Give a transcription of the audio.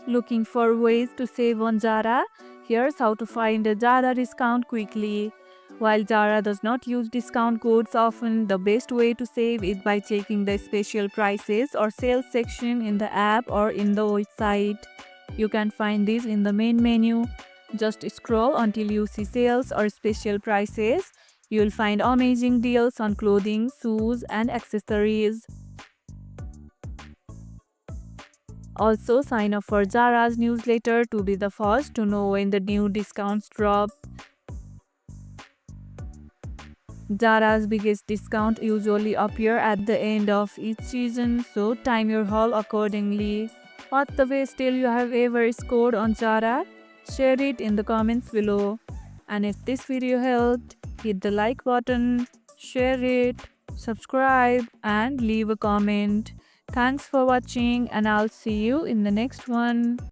Looking for ways to save on Zara? Here's how to find a Zara discount quickly. While Zara does not use discount codes often, the best way to save is by checking the special prices or sales section in the app or in the website. You can find these in the main menu. Just scroll until you see sales or special prices. You'll find amazing deals on clothing, shoes, and accessories. Also, sign up for Zara's newsletter to be the first to know when the new discounts drop. Zara's biggest discount usually appear at the end of each season, so time your haul accordingly. What's the best deal you have ever scored on Zara? Share it in the comments below. And if this video helped, hit the like button, share it, subscribe, and leave a comment. Thanks for watching, and I'll see you in the next one.